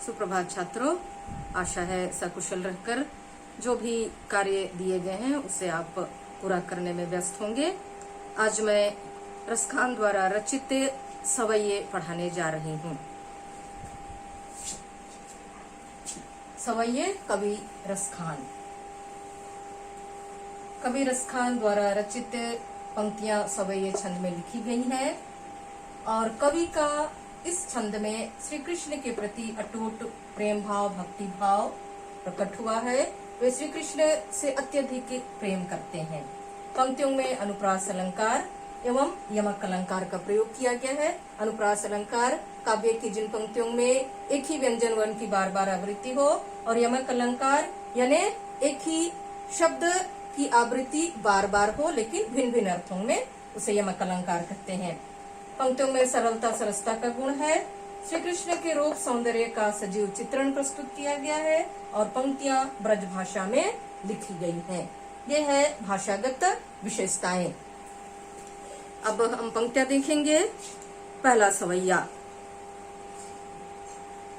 सुप्रभात छात्रों, आशा है सकुशल रहकर जो भी कार्य दिए गए हैं उसे आप पूरा करने में व्यस्त होंगे। आज मैं रसखान द्वारा रचित सवैये पढ़ाने जा रही हूँ। सवैये कवि रसखान। कवि रसखान द्वारा रचित पंक्तियां सवैये छंद में लिखी गई हैं और कवि का इस छंद में श्री कृष्ण के प्रति अटूट प्रेम भाव, भक्ति भाव प्रकट हुआ है। वे श्री कृष्ण से अत्यधिक प्रेम करते हैं। पंक्तियों में अनुप्रास अलंकार एवं यमक अलंकार का प्रयोग किया गया है। अनुप्रास अलंकार काव्य की जिन पंक्तियों में एक ही व्यंजन वर्ण की बार बार आवृत्ति हो, और यमक अलंकार यानी एक ही शब्द की आवृत्ति बार बार हो लेकिन भिन्न भिन्न अर्थों में, उसे यमक अलंकार कहते हैं। पंक्तियों में सरलता सरसता का गुण है। श्री कृष्ण के रूप सौंदर्य का सजीव चित्रण प्रस्तुत किया गया है और पंक्तियां ब्रज भाषा में लिखी गई हैं। ये है भाषागत विशेषताएं। अब हम पंक्तियां देखेंगे। पहला सवैया।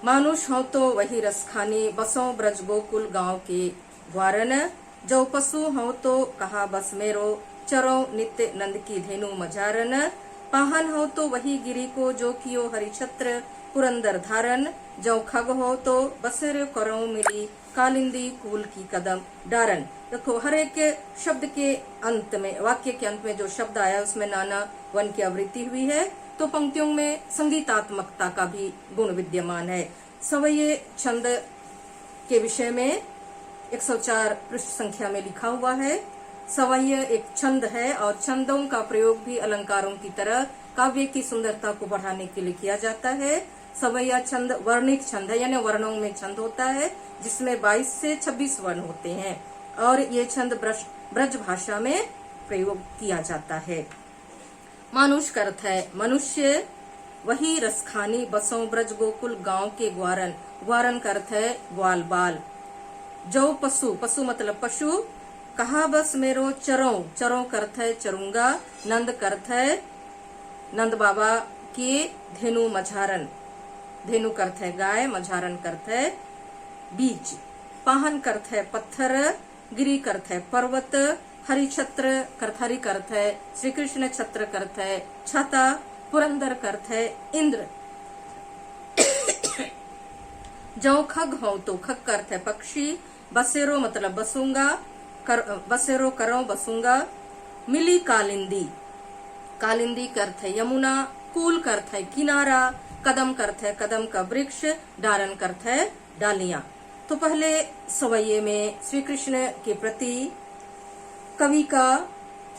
मानुष हो तो वही रसखानी, बसों ब्रज गोकुल गांव के ग्वारन। जो पशु हो तो कहा बस मेरो, चरो नित्य नंद की धेनु मजारन। पाहन हो तो वही गिरी को, जो कियो हरि छत्र पुरंदर धारन। जो खग हो तो बसर करो मिली, कालिंदी कूल की कदम डारन। देखो, हर एक शब्द के अंत में, वाक्य के अंत में जो शब्द आया उसमें नाना वन की आवृत्ति हुई है, तो पंक्तियों में संगीतात्मकता का भी गुण विद्यमान है। सवैये छंद के विषय में 104 पृष्ठ संख्या में लिखा हुआ है। सवैये एक छंद है और छंदों का प्रयोग भी अलंकारों की तरह काव्य की सुंदरता को बढ़ाने के लिए किया जाता है। सवैया छंद वर्णिक छंद है, यानी वर्णों में छंद होता है जिसमें 22 से 26 वर्ण होते हैं और ये छंद ब्रज भाषा में प्रयोग किया जाता है। मानुष का अर्थ है मनुष्य, वही रसखानी, बसों ब्रज गोकुल गांव के ग्वारन। ग्वारन का अर्थ है ग्वाल बाल। जो पशु, पशु मतलब पशु। कहा बस मेरो, चरों, चरों का अर्थ है चरूंगा। नंद का अर्थ है नंद बाबा की धेनु मझारन। धेनु का अर्थ है गाय, मझारन का अर्थ है बीज। पाहन का अर्थ है पत्थर, गिरी का अर्थ है पर्वत, हरि छत्र हरि का अर्थ है श्री कृष्ण, छत्र का अर्थ है छाता, पुरंदर का अर्थ है इंद्र। जो खग हो तो खग का अर्थ है पक्षी। बसेरो मतलब बसूंगा, बसेरो करो बसूंगा। मिली कालिंदी, कालिंदी का अर्थ है यमुना। कूल का अर्थ है किनारा। कदम का अर्थ है कदम का वृक्ष। डारन का अर्थ है डालियां। तो पहले सवैये में श्री कृष्ण के प्रति कवि का,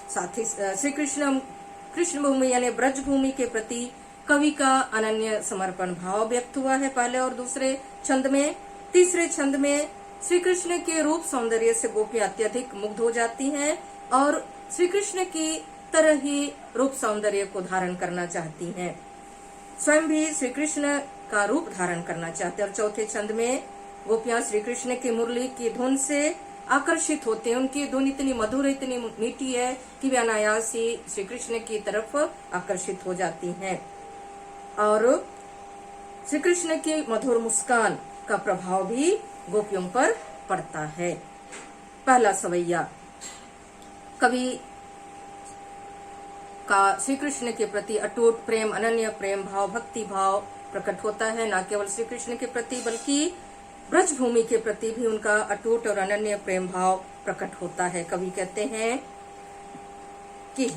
साथ ही श्री कृष्ण भूमि यानी ब्रज भूमि के प्रति कवि का अनन्य समर्पण भाव व्यक्त हुआ है पहले और दूसरे छंद में। तीसरे छंद में श्री कृष्ण के रूप सौंदर्य से गोपियां अत्यधिक मुग्ध हो जाती हैं और श्री कृष्ण की तरह ही रूप सौंदर्य को धारण करना चाहती हैं। स्वयं भी श्री कृष्ण का रूप धारण करना चाहते हैं। और चौथे छंद में गोपियां श्री कृष्ण की मुरली की धुन से आकर्षित होते हैं। उनकी धुन इतनी मधुर, इतनी मीठी है कि वे अनायास ही श्री कृष्ण की तरफ आकर्षित हो जाती हैं और श्री कृष्ण की मधुर मुस्कान का प्रभाव भी गोपियों पर पड़ता है। पहला सवैया। कवि का श्री कृष्ण के प्रति अटूट प्रेम, अनन्य प्रेम भाव, भक्ति भाव प्रकट होता है। न केवल श्री कृष्ण के प्रति बल्कि ब्रज भूमि के प्रति भी उनका अटूट और अनन्य प्रेम भाव प्रकट होता है। कवि कहते हैं कि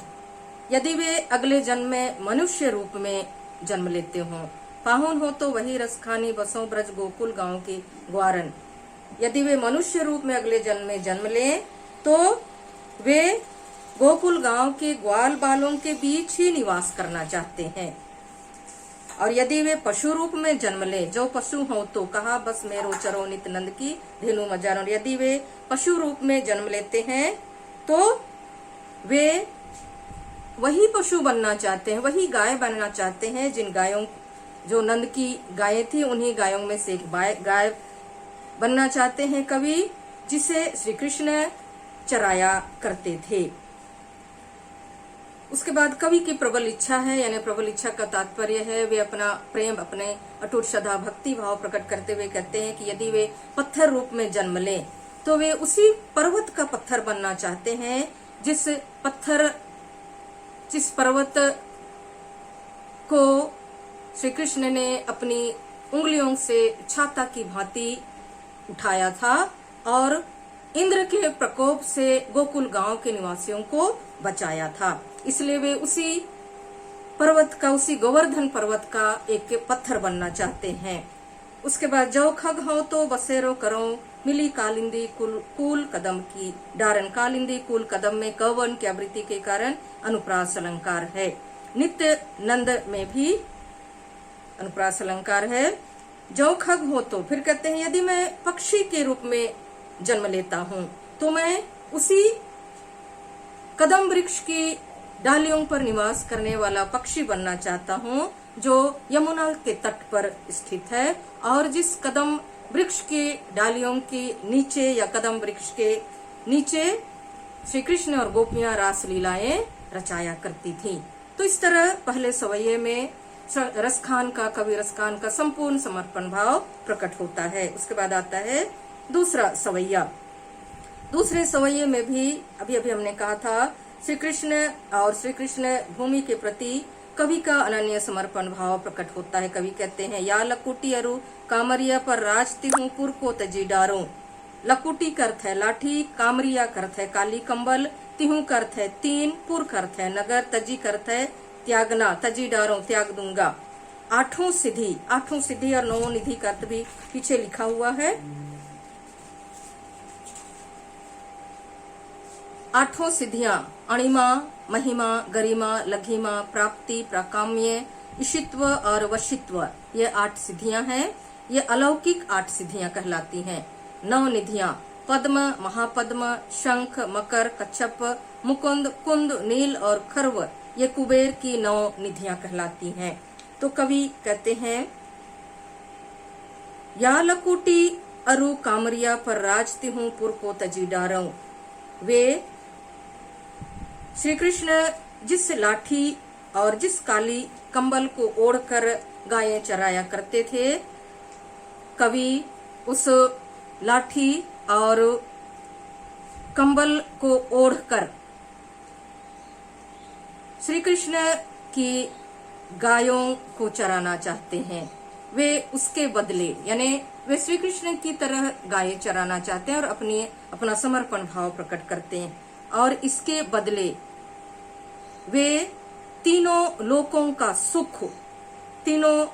यदि वे अगले जन्म में मनुष्य रूप में जन्म लेते हों, पाहुन हो तो वही रसखानी, बसों ब्रज गोकुल गांव के ग्वारन। यदि वे मनुष्य रूप में अगले जन्म में जन्म लें तो वे गोकुल गांव के ग्वाल बालों के बीच ही निवास करना चाहते हैं। और यदि वे पशु रूप में जन्म ले, जो पशु हो तो कहा बस मेरो, चरो नित नंद की धेनु मजारन। यदि वे पशु रूप में जन्म लेते हैं तो वे वही पशु बनना चाहते हैं, वही गाय बनना चाहते हैं जिन गायों, जो नंद की गायें थी उन्हीं गायों में से एक गाय बनना चाहते हैं कवि, जिसे श्री कृष्ण चराया करते थे। उसके बाद कवि की प्रबल इच्छा है, यानी प्रबल इच्छा का तात्पर्य है वे अपना प्रेम, अपने अटूट श्रद्धा भक्ति भाव प्रकट करते हुए कहते हैं कि यदि वे पत्थर रूप में जन्म लें तो वे उसी पर्वत का पत्थर बनना चाहते हैं जिस पर्वत को श्री कृष्ण ने अपनी उंगलियों से छाता की भांति उठाया था और इंद्र के प्रकोप से गोकुल गांव के निवासियों को बचाया था। इसलिए वे उसी पर्वत का, उसी गोवर्धन पर्वत का एक पत्थर बनना चाहते हैं। उसके बाद जो खग हो तो बसेरो करो, मिली कालिंदी कुल कदम की डारन। कालिंदी कुल कदम में कवन की आवृत्ति के कारण अनुप्रास अलंकार है। नित्य नंद में भी अनुप्रास अलंकार है। जो खग हो तो, फिर कहते हैं यदि मैं पक्षी के रूप में जन्म लेता हूं तो मैं उसी कदम वृक्ष की डालियों पर निवास करने वाला पक्षी बनना चाहता हूं जो यमुना के तट पर स्थित है और जिस कदम वृक्ष के डालियों के नीचे या कदम वृक्ष के नीचे श्री कृष्ण और गोपियां रास लीलाएं रचाया करती थीं। तो इस तरह पहले सवैये में रसखान का, कवि रसखान का संपूर्ण समर्पण भाव प्रकट होता है। उसके बाद आता है दूसरा सवैया। दूसरे सवैये में भी अभी हमने कहा था श्री कृष्ण भूमि के प्रति कवि का अनन्य समर्पण भाव प्रकट होता है। कवि कहते हैं या लकुटी अरु कामरिया पर राजती हूँ पुर को तजी डारो। लकुटी का अर्थ है लाठी, कामरिया का अर्थ है काली कंबल, तिहू का अर्थ है तीन, पुर का अर्थ है नगर, तजी का अर्थ है त्यागना, तजी डारो त्याग दूंगा। आठों सिद्धि और नौ निधि का अर्थ भी पीछे लिखा हुआ है। आठों सिद्धियां अणिमा, महिमा, गरिमा, लघिमा, प्राप्ति, प्राकाम्य, इशित्व और वशित्व, ये 8 सिद्धियां हैं। ये अलौकिक 8 सिद्धियां कहलाती हैं। 9 निधियां पद्म, महापद्म, शंख, मकर, कच्छप, मुकुंद, कुंद, नील और खर्व, ये कुबेर की 9 निधियां कहलाती हैं। तो कवि कहते हैं या लकुटी अरु कामरिया पर राजती हूँ पुर को तजी डारो। वे श्री कृष्ण जिस लाठी और जिस काली कंबल को ओढ़कर गायें चराया करते थे, कवि उस लाठी और कंबल को ओढ़कर श्री कृष्ण की गायों को चराना चाहते हैं। वे उसके बदले, यानी वे श्री कृष्ण की तरह गायें चराना चाहते हैं और अपना समर्पण भाव प्रकट करते हैं। और इसके बदले वे तीनों लोकों का सुख, तीनों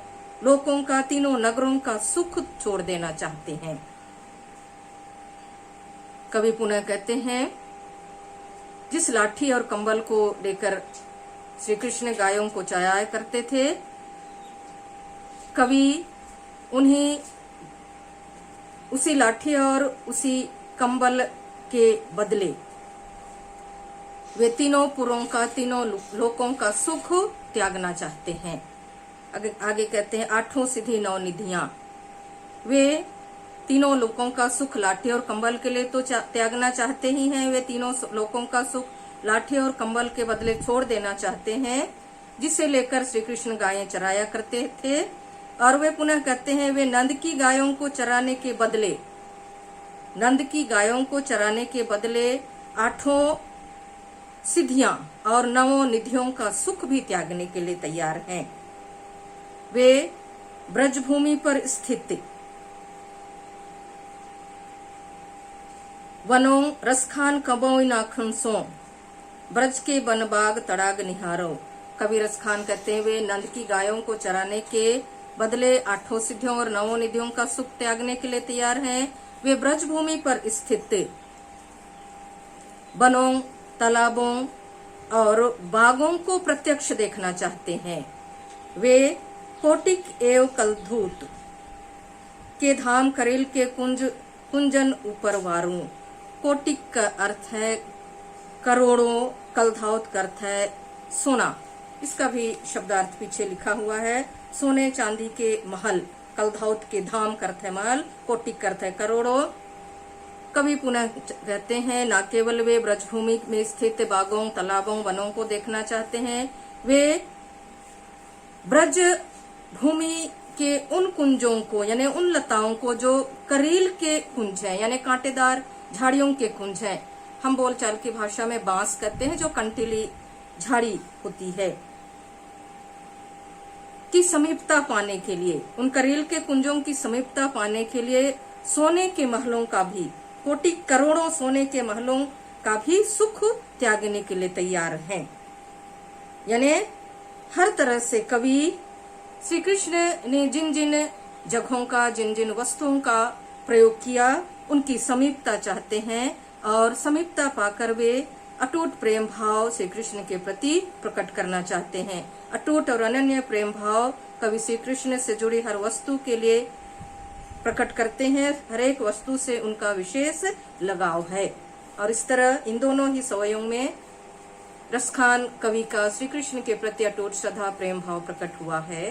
नगरों का सुख छोड़ देना चाहते हैं। कवि पुनः कहते हैं जिस लाठी और कंबल को लेकर श्री कृष्ण गायों को चराया करते थे, कवि उन्हीं उसी लाठी और उसी कंबल के बदले वे तीनों पुरों का, तीनों लोकों का सुख त्यागना चाहते हैं। आगे कहते हैं आठों सिद्धि 9 निधियां, वे तीनों लोकों का सुख लाठी और कंबल के लिए तो त्यागना चाहते ही हैं। वे तीनों लोकों का सुख लाठी और कंबल के बदले छोड़ देना चाहते हैं, जिसे लेकर श्री कृष्ण गायें चराया करते थे। और वे पुनः कहते हैं वे नंद की गायों को चराने के बदले 8 सिद्धियां और 9 निधियों का सुख भी त्यागने के लिए तैयार हैं। वे ब्रजभूमि पर स्थित वनों रसखान कबोई नाखुन सो, ब्रज के वन बाग तड़ाग निहारो। कवि रसखान कहते हैं वे नंद की गायों को चराने के बदले 8 सिद्धियों और 9 निधियों का सुख त्यागने के लिए तैयार हैं। वे ब्रजभूमि पर स्थित वनों, तालाबों और बागों को प्रत्यक्ष देखना चाहते हैं। वे कोटिक एवं कलधूत के धाम करेल के कुंजन ऊपर वारू। कोटिक का अर्थ है करोड़ों, कलधाउत का अर्थ है सोना। इसका भी शब्दार्थ पीछे लिखा हुआ है। सोने चांदी के महल, कलधाउत के धाम का अर्थ है महल, कोटिक का अर्थ है करोड़ों, कवि पुनः कहते हैं, न केवल वे ब्रजभूमि में स्थित बागों, तालाबों, वनों को देखना चाहते हैं, वे ब्रज भूमि के उन कुंजों को यानी उन लताओं को जो करील के कुंज हैं, यानी कांटेदार झाड़ियों के कुंज हैं। हम बोलचाल की भाषा में बांस कहते हैं, जो कंटीली झाड़ी होती है, की समीपता पाने के लिए, उन करील के कुंजों की समीपता पाने के लिए सोने के महलों का भी, कोटि करोड़ों सोने के महलों का भी सुख त्यागने के लिए तैयार हैं। यानी हर तरह से कवि श्री कृष्ण ने जिन जिन जगहों का, जिन जिन वस्तुओं का प्रयोग किया, उनकी समीपता चाहते हैं और समीपता पाकर वे अटूट प्रेम भाव श्री कृष्ण के प्रति प्रकट करना चाहते हैं। अटूट और अनन्य प्रेम भाव कवि श्री कृष्ण से जुड़ी हर वस्तु के लिए प्रकट करते हैं। हर एक वस्तु से उनका विशेष लगाव है और इस तरह इन दोनों ही सवयों में रसखान कवि का श्री कृष्ण के प्रति अटूट श्रद्धा प्रेम भाव प्रकट हुआ है।